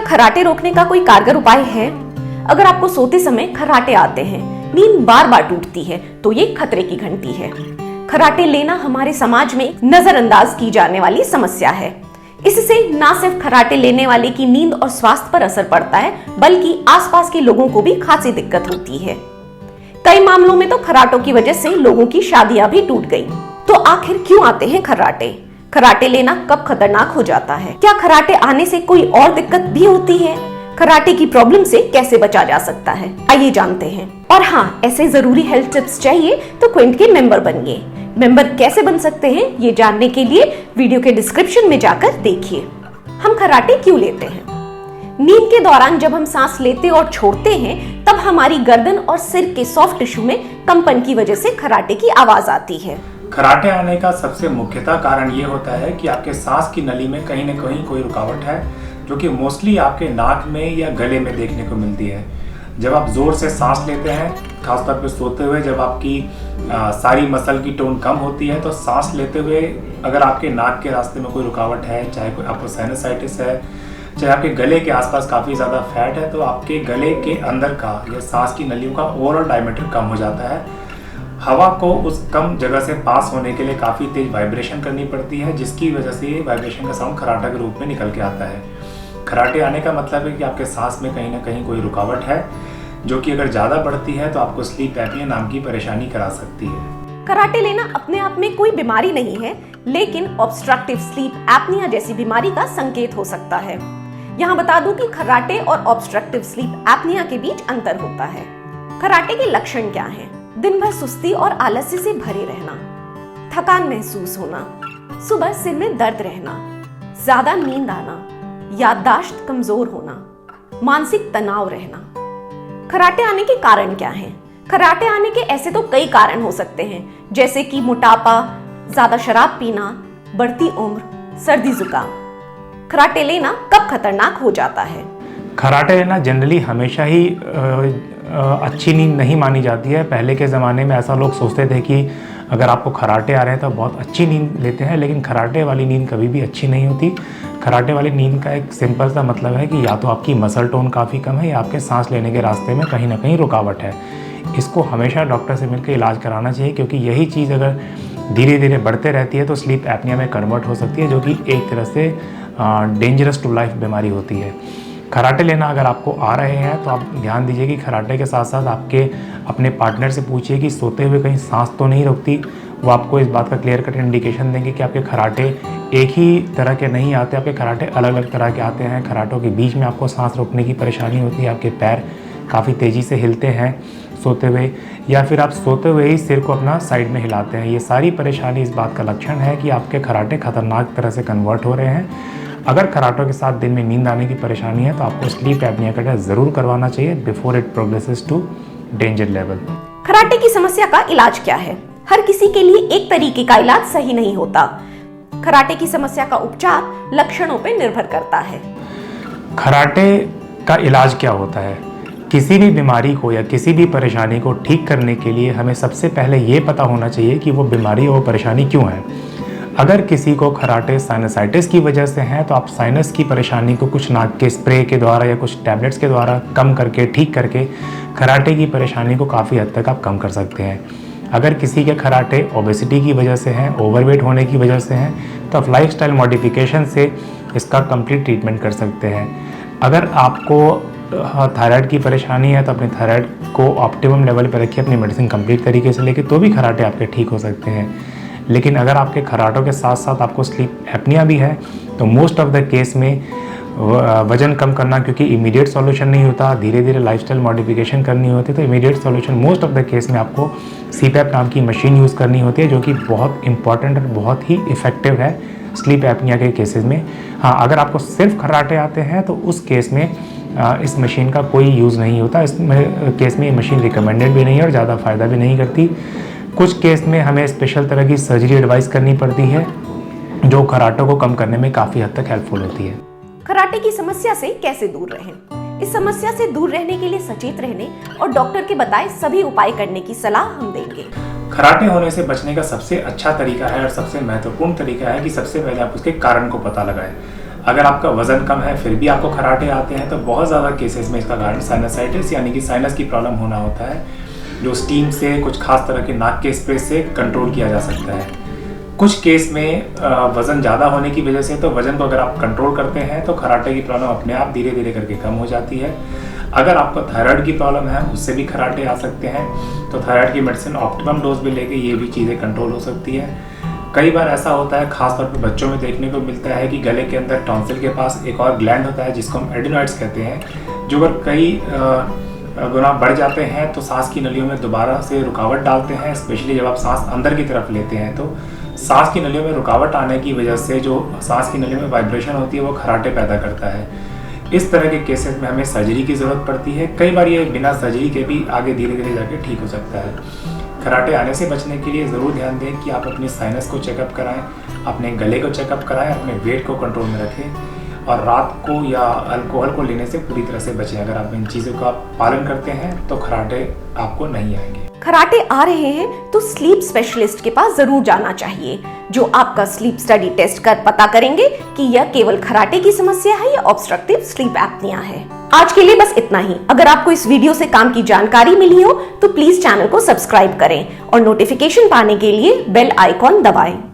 खर्राटे रोकने का कोई कारगर उपाय है? अगर आपको सोते समय खर्राटे आते हैं, नींद बार बार टूटती है, तो ये खतरे की घंटी है। खर्राटे लेना हमारे समाज में नजरअंदाज की जाने वाली समस्या है। इससे न सिर्फ खर्राटे लेने वाले की नींद और स्वास्थ्य पर असर पड़ता है, बल्कि आसपास के लोगों को भी खासी दिक्कत होती है। कई मामलों में तो खर्राटों की वजह से लोगों की शादियां भी टूट गई। तो आखिर क्यों आते हैं खर्राटे? खर्राटे लेना कब खतरनाक हो जाता है? क्या खर्राटे आने से कोई और दिक्कत भी होती है? खर्राटे की प्रॉब्लम से कैसे बचा जा सकता है, आइए जानते हैं। और हाँ, ऐसे जरूरी हेल्थ टिप्स चाहिए तो क्विंट के मेंबर बनिए। मेंबर कैसे बन सकते हैं, ये जानने के लिए वीडियो के डिस्क्रिप्शन में जाकर देखिए। हम खर्राटे क्यों लेते हैं? नींद के दौरान जब हम सांस लेते और छोड़ते हैं, तब हमारी गर्दन और सिर के सॉफ्ट टिश्यू में कंपन की वजह से खर्राटे की आवाज आती है। खर्राटे आने का सबसे मुख्यतः कारण ये होता है कि आपके सांस की नली में कहीं न कहीं कोई रुकावट है, जो कि मोस्टली आपके नाक में या गले में देखने को मिलती है। जब आप जोर से सांस लेते हैं, खासतौर पे सोते हुए, जब आपकी सारी मसल की टोन कम होती है, तो सांस लेते हुए अगर आपके नाक के रास्ते में कोई रुकावट है, चाहे कोई आपको साइनसाइटिस है, चाहे आपके गले के आसपास काफ़ी ज़्यादा फैट है, तो आपके गले के अंदर का या सांस की नलियों का ओवरऑल डायमीटर कम हो जाता है। हवा को उस कम जगह से पास होने के लिए काफ़ी तेज वाइब्रेशन करनी पड़ती है, जिसकी वजह से ये वाइब्रेशन का साउंड खर्राटा के रूप में निकल के आता है। खर्राटे आने का मतलब है कि आपके सांस में कहीं ना कहीं कोई रुकावट है, जो कि अगर ज़्यादा बढ़ती है तो आपको स्लीप एपनिया नाम की परेशानी करा सकती है। खर्राटे लेना अपने आप में कोई बीमारी नहीं है, लेकिन ऑब्स्ट्रक्टिव स्लीप एपनिया जैसी बीमारी का संकेत हो सकता है। यहाँ बता दूं कि खर्राटे और ऑब्स्ट्रक्टिव स्लीप एपनिया के बीच अंतर होता है। खर्राटे के लक्षण क्या हैं? दिन भर सुस्ती और आलस्य से भरे रहना, थकान महसूस होना, सुबह सिर में दर्द रहना, ज्यादा नींद आना, याददाश्त कमजोर होना, मानसिक तनाव रहना। खर्राटे आने के कारण क्या हैं? खर्राटे आने के ऐसे तो कई कारण हो सकते हैं, जैसे कि मोटापा, ज्यादा शराब पीना, बढ़ती उम्र, सर्दी जुकाम। खर्राटे लेना कब खतरनाक हो जाता है? खर्राटे लेना जनरली हमेशा ही अच्छी नींद नहीं मानी जाती है। पहले के ज़माने में ऐसा लोग सोचते थे कि अगर आपको खर्राटे आ रहे हैं तो बहुत अच्छी नींद लेते हैं, लेकिन खर्राटे वाली नींद कभी भी अच्छी नहीं होती। खर्राटे वाली नींद का एक सिंपल सा मतलब है कि या तो आपकी मसल टोन काफ़ी कम है या आपके सांस लेने के रास्ते में कहीं ना कहीं रुकावट है। इसको हमेशा डॉक्टर से मिलकर इलाज कराना चाहिए, क्योंकि यही चीज़ अगर धीरे धीरे बढ़ते रहती है तो स्लीप एपनिया में कन्वर्ट हो सकती है, जो कि एक तरह से डेंजरस टू लाइफ बीमारी होती है। खर्राटे लेना अगर आपको आ रहे हैं तो आप ध्यान दीजिए कि खर्राटे के साथ साथ आपके अपने पार्टनर से पूछिए कि सोते हुए कहीं सांस तो नहीं रुकती। वो आपको इस बात का क्लियर कट इंडिकेशन देंगे कि आपके खर्राटे एक ही तरह के नहीं आते, आपके खर्राटे अलग अलग तरह के आते हैं। खर्राटों के बीच में आपको सांस रोकने की परेशानी होती है, आपके पैर काफ़ी तेज़ी से हिलते हैं सोते हुए, या फिर आप सोते हुए ही सिर को अपना साइड में हिलाते हैं। ये सारी परेशानी इस बात का लक्षण है कि आपके खर्राटे खतरनाक तरह से कन्वर्ट हो रहे हैं। अगर खर्राटों के साथ दिन में नींद आने की परेशानी है तो आपको स्लीप एपनिया का टेस्ट जरूर करवाना चाहिए before it progresses to danger level. खर्राटे की समस्या का इलाज क्या है? हर किसी के लिए एक तरीके का इलाज सही नहीं होता। खर्राटे की समस्या का उपचार लक्षणों पर निर्भर करता है। खर्राटे का इलाज क्या होता है? किसी भी बीमारी को या किसी भी परेशानी को ठीक करने के लिए हमें सबसे पहले ये पता होना चाहिए कि वो बीमारी और परेशानी क्यों है। अगर किसी को खर्राटे साइनसाइटिस की वजह से हैं तो आप साइनस की परेशानी को कुछ नाक के स्प्रे के द्वारा या कुछ टैबलेट्स के द्वारा कम करके, ठीक करके खर्राटे की परेशानी को काफ़ी हद तक आप कम कर सकते हैं। अगर किसी के खर्राटे ओबेसिटी की वजह से हैं, ओवरवेट होने की वजह से हैं, तो आप लाइफस्टाइल मॉडिफिकेशन से इसका कंप्लीट ट्रीटमेंट कर सकते हैं। अगर आपको थायराइड की परेशानी है तो अपने थायराइड को ऑप्टिमम लेवल पर रखिए, अपनी मेडिसिन कंप्लीट तरीके से लेके, तो भी खर्राटे आपके ठीक हो सकते हैं। लेकिन अगर आपके खर्राटों के साथ साथ आपको स्लीप एपनिया भी है तो मोस्ट ऑफ द केस में वजन कम करना, क्योंकि इमीडिएट सॉल्यूशन नहीं होता, धीरे धीरे लाइफस्टाइल मॉडिफिकेशन करनी होती है, तो immediate solution most of the case में आपको सीपैप नाम की मशीन यूज़ करनी होती है, जो कि बहुत इंपॉर्टेंट और बहुत ही इफेक्टिव है स्लीप एपनिया के केसेस में। हाँ, अगर आपको सिर्फ खर्राटे आते हैं तो उस केस में इस मशीन का कोई यूज़ नहीं होता। इस केस में ये मशीन रिकमेंडेड भी नहीं है और ज़्यादा फ़ायदा भी नहीं करती। कुछ केस में हमें स्पेशल तरह की सर्जरी एडवाइस करनी पड़ती है, जो खर्राटों को कम करने में काफ़ी हद तक हेल्पफुल होती है। खर्राटे की समस्या से कैसे दूर रहें? इस समस्या से दूर रहने के लिए सचेत रहने और डॉक्टर के बताए सभी उपाय करने की सलाह हम देंगे। खर्राटे होने से बचने का सबसे अच्छा तरीका है और सबसे महत्वपूर्ण तरीका है कि सबसे पहले आप उसके कारण को पता लगाएं। अगर आपका वजन कम है फिर भी आपको खराटे आते हैं तो बहुत ज़्यादा केसेस में इसका कारण साइनसाइटिस यानी कि साइनस की प्रॉब्लम होना होता है, जो स्टीम से कुछ खास तरह के नाक के स्प्रे से कंट्रोल किया जा सकता है। कुछ केस में वज़न ज़्यादा होने की वजह से तो वज़न को अगर आप कंट्रोल करते हैं तो खराटे की प्रॉब्लम अपने आप धीरे धीरे करके कम हो जाती है। अगर आपको थायराइड की प्रॉब्लम है उससे भी खराटे आ सकते हैं, तो थायराइड की मेडिसिन ऑप्टिमम डोज भी लेके ये भी चीज़ें कंट्रोल हो सकती है। कई बार ऐसा होता है, खासतौर पर बच्चों में देखने को मिलता है कि गले के अंदर टॉन्सिल के पास एक और ग्लैंड होता है जिसको हम एडिनॉइड्स कहते हैं, जो अगर कई गुना बढ़ जाते हैं तो सांस की नलियों में दोबारा से रुकावट डालते हैं। स्पेशली जब आप सांस अंदर की तरफ लेते हैं तो सांस की नलियों में रुकावट आने की वजह से जो सांस की नलियों में वाइब्रेशन होती है वो खराटे पैदा करता है। इस तरह के केसेस में हमें सर्जरी की ज़रूरत पड़ती है। कई बार ये बिना सर्जरी के भी आगे धीरे धीरे जाके ठीक हो सकता है। खराटे आने से बचने के लिए ज़रूर ध्यान दें कि आप अपनी साइनस को चेकअप कराएं, अपने गले को चेकअप कराएं, अपने वेट को कंट्रोल में रखें और रात को या अल्कोहल को लेने से पूरी तरह से बचें। अगर आप इन चीज़ों का पालन करते हैं तो खराटे आपको नहीं आएंगे। खराटे आ रहे हैं तो स्लीप स्पेशलिस्ट के पास जरूर जाना चाहिए, जो आपका स्लीप स्टडी टेस्ट कर पता करेंगे कि यह केवल खराटे की समस्या है या ऑब्स्ट्रक्टिव स्लीप एप्निया है। आज के लिए बस इतना ही। अगर आपको इस वीडियो से काम की जानकारी मिली हो तो प्लीज चैनल को सब्सक्राइब करें और नोटिफिकेशन पाने के लिए बेल आइकॉन दबाएं।